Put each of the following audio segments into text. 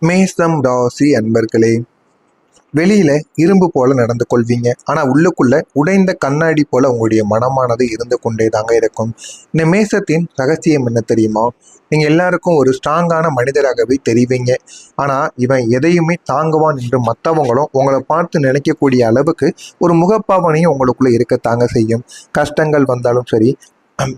மேசம் ராசி அன்பர்களே, வெளியில இரும்பு போல நடந்து கொள்வீங்க. ஆனா உள்ளுக்குள்ள உடைந்த கண்ணாடி போல உங்களுடைய மனமானது இருந்து கொண்டே தாங்க இருக்கும். இந்த மேசத்தின் ரகசியம் என்ன தெரியுமா? நீங்க எல்லாருக்கும் ஒரு ஸ்ட்ராங்கான மனிதராகவே தெரிவீங்க. ஆனா இவன் எதையுமே தாங்குவான் என்று மற்றவங்களும் உங்களை பார்த்து நினைக்கக்கூடிய அளவுக்கு ஒரு முகப்பாவனையும் உங்களுக்குள்ள இருக்கத்தாங்க செய்யும். கஷ்டங்கள் வந்தாலும் சரி,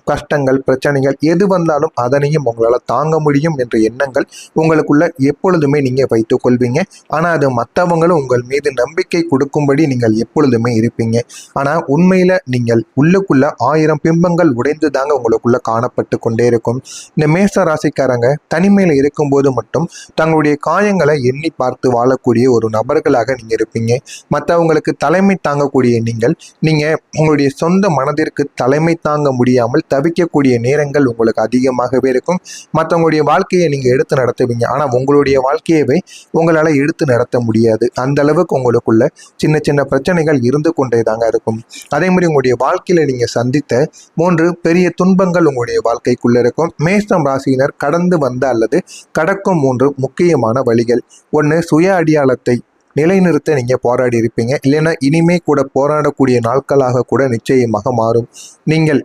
கஷ்டங்கள் பிரச்சனைகள் எது வந்தாலும் அதனையும் உங்களால் தாங்க முடியும் என்ற எண்ணங்கள் உங்களுக்குள்ள எப்பொழுதுமே நீங்க வைத்துக் கொள்வீங்க. ஆனா அது மற்றவங்களும் உங்கள் மீது நம்பிக்கை கொடுக்கும்படி நீங்கள் எப்பொழுதுமே இருப்பீங்க. ஆனா உண்மையில நீங்கள் உள்ளுக்குள்ள 1000 பிம்பங்கள் உடைந்து தாங்க உங்களுக்குள்ள காணப்பட்டு கொண்டே இருக்கும். இந்த மேச ராசிக்காரங்க தனிமையில இருக்கும்போது மட்டும் தங்களுடைய காயங்களை எண்ணி பார்த்து வாழக்கூடிய ஒரு நபர்களாக நீங்க இருப்பீங்க. மற்றவங்களுக்கு தலைமை தாங்கக்கூடிய நீங்க உங்களுடைய சொந்த மனதிற்கு தலைமை தாங்க முடியாம தவிக்கக்கூடிய நேரங்கள் உங்களுக்கு அதிகமாகவே இருக்கும். மற்றவங்களுடைய வாழ்க்கையை நீங்க எடுத்து நடத்துவீங்க. ஆனா உங்களுடைய வாழ்க்கையவே உங்களால எடுத்து நடத்த முடியாது. அந்த அளவுக்கு உங்களுக்குள்ள சின்ன சின்ன பிரச்சனைகள் இருந்து கொண்டே தாங்க இருக்கும். அதே மாதிரி உங்களுடைய வாழ்க்கையில நீங்க சந்தித்த 3 பெரிய துன்பங்கள் உங்களுடைய வாழ்க்கைக்குள்ள இருக்கும். மேஷம் ராசியினர் கடந்து வந்த அல்லது கடக்கும் 3 முக்கியமான வழிகள். ஒன்று, சுய அடையாளத்தை நிலைநிறுத்த நீங்க போராடி இருப்பீங்க. இல்லைன்னா இனிமே கூட போராடக்கூடிய நாட்களாக கூட நிச்சயமாக மாறும். நீங்கள்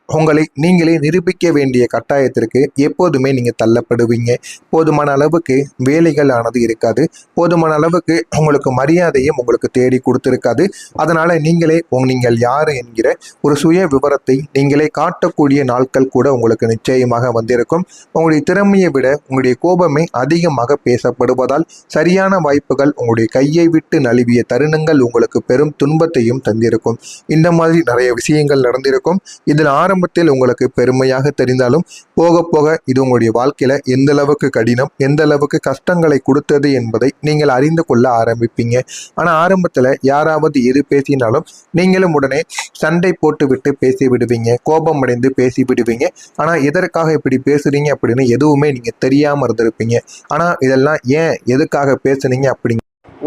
உங்களை நீங்களே நிரூபிக்க வேண்டிய கட்டாயத்திற்கு எப்போதுமே நீங்க தள்ளப்படுவீங்க. போதுமான அளவுக்கு வேலைகள் ஆனது இருக்காது. போதுமான அளவுக்கு உங்களுக்கு மரியாதையும் உங்களுக்கு தேடி கொடுத்திருக்காது. அதனால நீங்கள் யாரு என்கிற ஒரு சுய விவரத்தை நீங்களே காட்டக்கூடிய நாட்கள் கூட உங்களுக்கு நிச்சயமாக வந்திருக்கும். உங்களுடைய திறமையை விட உங்களுடைய கோபமே அதிகமாக பேசப்படுவதால் சரியான வாய்ப்புகள் உங்களுடைய கையை விட்டு நழுவிய தருணங்கள் உங்களுக்கு பெரும் துன்பத்தையும் தந்திருக்கும். இந்த மாதிரி நிறைய விஷயங்கள் நடந்திருக்கும். இதில் ஆரம்பத்தில் உங்களுக்கு பெருமையாக தெரிந்தாலும் போக போக இது உங்களுடைய வாழ்க்கையில எந்த அளவுக்கு கடினம், எந்த அளவுக்கு கஷ்டங்களை கொடுத்தது என்பதை நீங்கள் அறிந்து கொள்ள ஆரம்பிப்பீங்க. ஆனா ஆரம்பத்துல யாராவது எது பேசினாலும் நீங்களும் உடனே சண்டை போட்டு விட்டு பேசி விடுவீங்க, கோபம் அடைந்து பேசி விடுவீங்க. ஆனா எதற்காக இப்படி பேசுறீங்க அப்படின்னு எதுவுமே நீங்க தெரியாம இருந்திருப்பீங்க. ஆனா இதெல்லாம் ஏன் எதுக்காக பேசுனீங்க அப்படி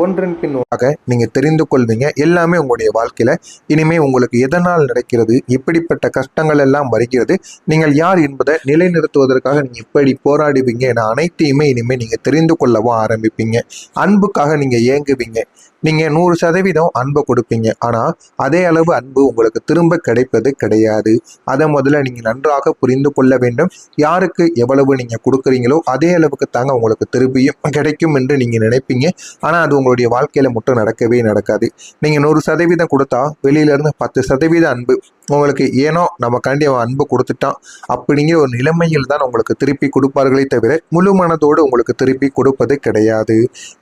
ஒன்றன் பின் நீங்க தெரிந்து கொள்வீங்க. எல்லாமே உங்களுடைய வாழ்க்கையில இனிமே உங்களுக்கு எதனால் நடக்கிறது, எப்படிப்பட்ட கஷ்டங்கள் எல்லாம் வருகிறது, நீங்கள் யார் என்பதை நிலைநிறுத்துவதற்காக நீங்க எப்படி போராடுவீங்க என அனைத்தையுமே இனிமே நீங்க தெரிந்து கொள்ளவும் ஆரம்பிப்பீங்க. அன்புக்காக நீங்க ஏங்குவீங்க. நீங்க 100% அன்பை கொடுப்பீங்க. ஆனா அதே அளவு அன்பு உங்களுக்கு திரும்ப கிடைப்பது கிடையாது. அதை முதல்ல நீங்க நன்றாக புரிந்து கொள்ள வேண்டும். யாருக்கு எவ்வளவு நீங்க கொடுக்குறீங்களோ அதே அளவுக்கு தாங்க உங்களுக்கு திரும்பியும் கிடைக்கும் என்று நீங்க நினைப்பீங்க. ஆனா அது உங்களுடைய வாழ்க்கையில மட்டும் நடக்கவே நடக்காது. நீங்க 100% கொடுத்தா வெளியில இருந்து 10% அன்பு உங்களுக்கு ஏனோ நமக்காண்டி அவன் அன்பு கொடுத்துட்டான் அப்படிங்கிற ஒரு நிலைமையில் தான் உங்களுக்கு திருப்பி கொடுப்பார்களே தவிர முழு மனதோடு உங்களுக்கு திருப்பி கொடுப்பது கிடையாது.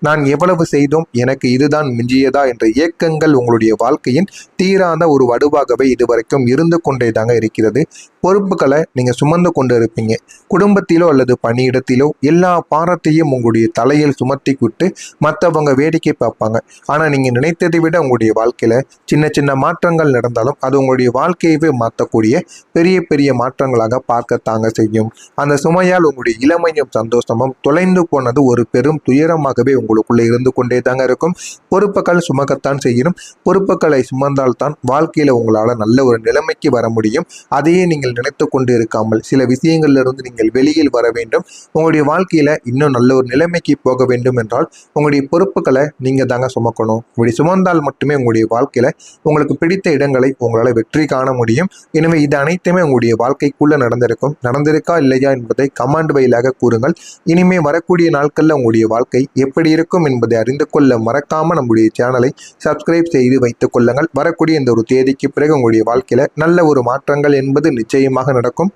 நான் எவ்வளவு செய்தோம், எனக்கு இதுதான் மிஞ்சியதா என்ற இயக்கங்கள் உங்களுடைய வாழ்க்கையின் தீராத ஒரு வடுவாகவே இதுவரைக்கும் இருந்து கொண்டே தாங்க இருக்கிறது. பொறுப்புகளை நீங்க சுமந்து கொண்டு இருப்பீங்க. குடும்பத்திலோ அல்லது பணியிடத்திலோ எல்லா பாரத்தையும் உங்களுடைய தலையில் சுமத்தி விட்டு மற்றவங்க வேடிக்கை பார்ப்பாங்க. ஆனா நீங்க நினைத்ததை விட உங்களுடைய வாழ்க்கையில சின்ன சின்ன மாற்றங்கள் நடந்தாலும் அது உங்களுடைய வாழ்க்கையவே மாற்றக்கூடிய பெரிய பெரிய மாற்றங்களாக பார்க்கத்தாங்க செய்யும். அந்த சுமையால் உங்களுடைய இளமையும் சந்தோஷமும் தொலைந்து போனது ஒரு பெரும் துயரமாகவே உங்களுக்குள்ள இருந்து கொண்டே தாங்க இருக்கும். பொறுப்புகள் சுமக்கத்தான் செய்யணும். பொறுப்புகளை சுமந்தால்தான் வாழ்க்கையில உங்களால நல்ல ஒரு நிலைமைக்கு வர முடியும். அதையே நீங்கள் நினைத்து கொண்டு இருக்காமல் சில விஷயங்கள்ல இருந்து நீங்கள் வெளியில் வர வேண்டும். உங்களுடைய வாழ்க்கையில இன்னும் நல்ல ஒரு நிலைமைக்கு போக வேண்டும் என்றால் உங்களுடைய பொறுப்புகளை நீங்க தாங்க சுமக்கணும். இப்படி சுமந்தால் மட்டுமே உங்களுடைய வாழ்க்கையில உங்களுக்கு பிடித்த இடங்களை உங்களால வெற்றி காண முடியும். எனவே இது அனைத்துமே உங்களுடைய வாழ்க்கைக்குள்ள நடந்திருக்கும். நடந்திருக்கா இல்லையா என்பதை கமெண்ட் வாயிலாக கூறுங்கள். இனிமே வரக்கூடிய நாட்கள்ல உங்களுடைய வாழ்க்கை எப்படி இருக்கும் என்பதை அறிந்து கொள்ள மறக்காம நம்முடைய சேனலை சப்ஸ்கிரைப் செய்து வைத்துக் கொள்ளுங்கள். வரக்கூடிய இந்த ஒரு தேதிக்கு பிறகு உங்களுடைய வாழ்க்கையில நல்ல ஒரு மாற்றங்கள் என்பது நிச்சயமாக நடக்கும்.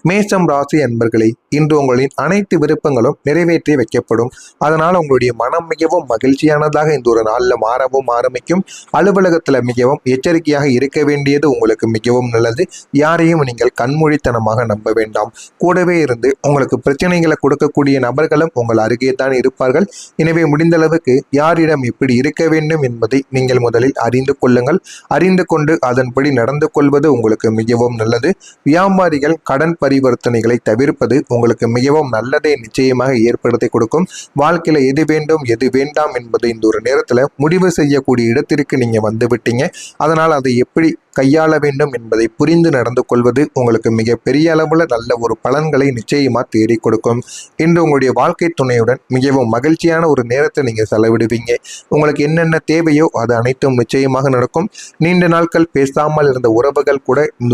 மேஷம் ராசி அன்பர்களே, இன்று உங்களின் அனைத்து விருப்பங்களும் நிறைவேற்றி வைக்கப்படும். அதனால் உங்களுடைய மனம் மிகவும் மகிழ்ச்சியானதாக இந்த ஒரு நாளில் மாறவும் ஆரம்பிக்கும். அலுவலகத்தில் மிகவும் எச்சரிக்கையாக இருக்க வேண்டியது உங்களுக்கு மிகவும் நல்லது. யாரையும் நீங்கள் கண்மூடித்தனமாக நம்ப வேண்டாம். கூடவே இருந்து உங்களுக்கு பிரச்சனைகளை கொடுக்கக்கூடிய நபர்களும் உங்கள் அருகே தான் இருப்பார்கள். எனவே முடிந்த அளவுக்கு யாரிடம் எப்படி இருக்க வேண்டும் என்பதை நீங்கள் முதலில் அறிந்து கொள்ளுங்கள். அறிந்து கொண்டு அதன்படி நடந்து கொள்வது உங்களுக்கு மிகவும் நல்லது. வியாபாரிகள் கடன் பரிவர்த்தனைகளை தவிர்ப்பது உங்களுக்கு மிகவும் நல்லதை நிச்சயமாக ஏற்படுத்தி கொடுக்கும். வாழ்க்கையில எது வேண்டும் எது வேண்டாம் என்பதை இந்த ஒரு நேரத்துல முடிவு செய்யக்கூடிய இடத்திற்கு நீங்க வந்து விட்டீங்க. அதனால் அதை எப்படி கையாள வேண்டும் என்பதை புரிந்து நடந்து கொள்வது உங்களுக்கு மிகப்பெரிய அளவுல நல்ல ஒரு பலன்களை நிச்சயமா தேடி கொடுக்கும். இன்று உங்களுடைய வாழ்க்கை துணையுடன் மிகவும் மகிழ்ச்சியான ஒரு நேரத்தை நீங்க செலவிடுவீங்க. உங்களுக்கு என்னென்ன தேவையோ அது அனைத்தும் நிச்சயமாக நடக்கும். நீண்ட நாட்கள் பேசாமல் இருந்த உறவுகள் கூட இந்த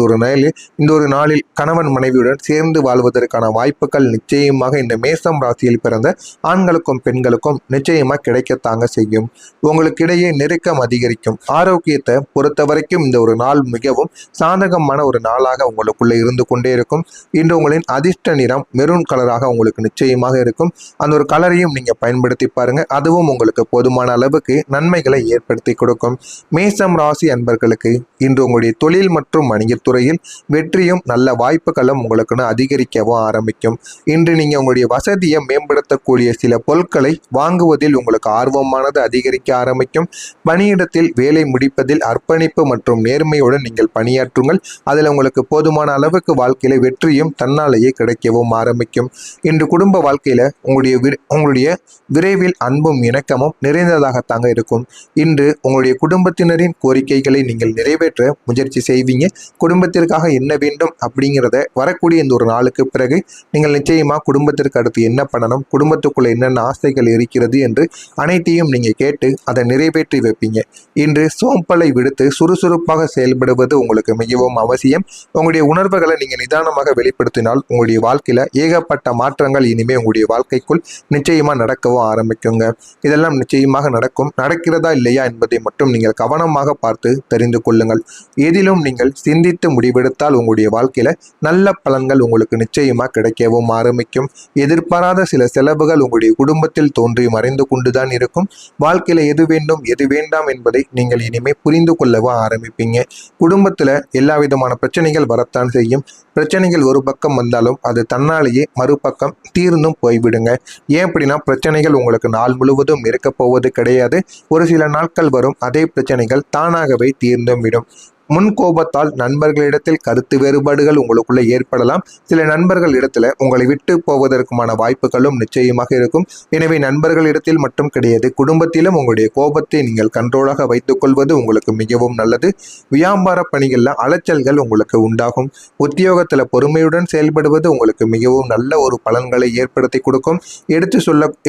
ஒரு நாளில் கணவன் மனைவியுடன் சேர்ந்து வாழ்வதற்கான வாய்ப்புகள் நிச்சயமாக இந்த மேசம் ராசியில் பிறந்த ஆண்களுக்கும் பெண்களுக்கும் நிச்சயமா கிடைக்கத்தாங்க செய்யும். உங்களுக்கிடையே நெருக்கம் அதிகரிக்கும். ஆரோக்கியத்தை பொறுத்த வரைக்கும் இந்த ஒரு நாள் மிகவும் சாதகமான ஒரு நாளாக உங்களுக்குள்ள இருந்து கொண்டே இருக்கும். இன்று உங்களின் அதிர்ஷ்ட நிறம் மெரூன் கலராக உங்களுக்கு நிச்சயமாக இருக்கும். அந்த ஒரு கலரையும் நீங்க பயன்படுத்தி பாருங்க. அதுவும் உங்களுக்கு போதுமான அளவுக்கு நன்மைகளை ஏற்படுத்தி கொடுக்கும். மேசம் ராசி அன்பர்களுக்கு இன்று உங்களுடைய தொழில் மற்றும் வணிகத்துறையில் வெற்றியும் நல்ல வாய்ப்புகளும் உங்களுக்குன்னு அதிகரிக்கவும் ஆரம்பிக்கும். இன்று நீங்க உங்களுடைய வசதியை மேம்படுத்தக்கூடிய சில பொருட்களை வாங்குவதில் உங்களுக்கு ஆர்வமானது அதிகரிக்க ஆரம்பிக்கும். பணியிடத்தில் வேலை முடிப்பதில் அர்ப்பணிப்பு மற்றும் நேர்மையுடன் நீங்கள் பணியாற்றுங்கள். அதில் உங்களுக்கு போதுமான அளவுக்கு வாழ்க்கையில வெற்றியும் தன்னாலேயே கிடைக்கவும் ஆரம்பிக்கும். இன்று குடும்ப வாழ்க்கையில உங்களுடைய விரைவில் அன்பும் இணக்கமும் நிறைந்ததாகத்தாங்க இருக்கும். இன்று உங்களுடைய குடும்பத்தினரின் கோரிக்கைகளை நீங்கள் நிறைவேற்ற முயற்சி செய்வீங்க. குடும்பத்திற்காக என்ன வேண்டும் அப்படிங்கிறத வரக்கூடிய இந்த ஒரு நாளுக்கு பிறகு நீங்கள் நிச்சயமா குடும்பத்திற்கு அடுத்து என்ன பண்ணணும், குடும்பத்துக்குள்ள என்னென்ன ஆசைகள் இருக்கிறது என்று அனைத்தையும் நீங்க கேட்டு அதை நிறைவேற்றி வைப்பீங்க. இன்று சோம்பலை விடுத்து சுறுசுறுப்பாக செயல்படுவது உங்களுக்கு மிகவும் அவசியம். உங்களுடைய உணர்வுகளை நீங்க நிதானமாக வெளிப்படுத்தினால் உங்களுடைய வாழ்க்கையில ஏகப்பட்ட மாற்றங்கள் இனிமே உங்களுடைய வாழ்க்கைக்குள் நிச்சயமா நடக்கவும் ஆரம்பிக்குங்க. இதெல்லாம் நிச்சயமாக நடக்கும். நடக்கிறதா இல்லையா என்பதை மட்டும் நீங்கள் கவனமாக பார்த்து தெரிந்து கொள்ளுங்கள். எதிலும் நீங்கள் சிந்தித்து முடிவெடுத்தால் உங்களுடைய வாழ்க்கையில நல்ல பலன்கள் உங்களுக்கு நிச்சயமா கிடைக்கவும் ஆரம்பிக்கும். எதிர்பாராத சில செலவுகள் உங்களுடைய குடும்பத்தில் தோன்றி மறைந்து கொண்டுதான் இருக்கும். வாழ்க்கையில எது வேண்டும் எது வேண்டாம் என்பதை நீங்கள் இனிமே புரிந்து கொள்ளவும் ஆரம்பிப்பீங்க. குடும்பத்துல எல்லா விதமான பிரச்சனைகள் வரத்தான் செய்யும். பிரச்சனைகள் ஒரு பக்கம் வந்தாலும் அது தன்னாலேயே மறுபக்கம் தீர்ந்தும் போய்விடுங்க. ஏன் அப்படின்னா பிரச்சனைகள் உங்களுக்கு நாள் முழுவதும் இருக்க போவது கிடையாது. ஒரு சில நாட்கள் வரும், அதே பிரச்சனைகள் தானாகவே தீர்ந்தும் விடும். முன்கோபத்தால் நண்பர்களிடத்தில் கருத்து வேறுபாடுகள் உங்களுக்குள்ள ஏற்படலாம். சில நண்பர்கள் இடத்துல உங்களை விட்டு போவதற்குமான வாய்ப்புகளும் நிச்சயமாக இருக்கும். எனவே நண்பர்களிடத்தில் மட்டும் கிடையாது, குடும்பத்திலும் உங்களுடைய கோபத்தை நீங்கள் கண்ட்ரோலாக வைத்துக் கொள்வது உங்களுக்கு மிகவும் நல்லது. வியாபார பணிகள்ல அலைச்சல்கள் உங்களுக்கு உண்டாகும். உத்தியோகத்துல பொறுமையுடன் செயல்படுவது உங்களுக்கு மிகவும் நல்ல ஒரு பலன்களை ஏற்படுத்தி கொடுக்கும்.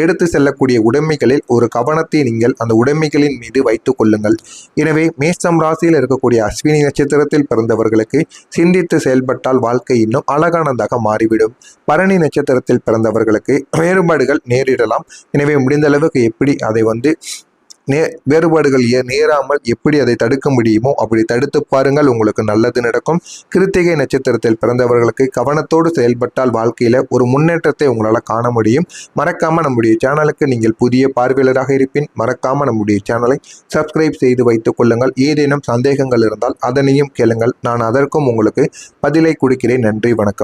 எடுத்து செல்லக்கூடிய உடைமைகளில் ஒரு கவனத்தை நீங்கள் அந்த உடைமைகளின் மீது வைத்துக் கொள்ளுங்கள். எனவே மேசம் ராசியில் இருக்கக்கூடிய அஸ்வினி நட்சத்திரத்தில் பிறந்தவர்களுக்கு சிந்தித்து செயல்பட்டால் வாழ்க்கை இன்னும் அழகானதாக மாறிவிடும். பரணி நட்சத்திரத்தில் பிறந்தவர்களுக்கு வேறுபாடுகள் நேரிடலாம். எனவே முடிந்த அளவுக்கு எப்படி அதை வேறுபாடுகள் நேராமல் எப்படி அதை தடுக்க முடியுமோ அப்படி தடுத்து பாருங்கள், உங்களுக்கு நல்லது நடக்கும். கிருத்திகை நட்சத்திரத்தில் பிறந்தவர்களுக்கு கவனத்தோடு செயல்பட்டால் வாழ்க்கையில ஒரு முன்னேற்றத்தை உங்களால் காண முடியும். மறக்காம நம்முடைய சேனலுக்கு நீங்கள் புதிய பார்வையாளராக இருப்பின் மறக்காம நம்முடைய சேனலை சப்ஸ்கிரைப் செய்து வைத்துக் கொள்ளுங்கள். ஏதேனும் சந்தேகங்கள் இருந்தால் அதனையும் கேளுங்கள், நான் அதற்கும் உங்களுக்கு பதிலை கொடுக்கிறேன். நன்றி, வணக்கம்.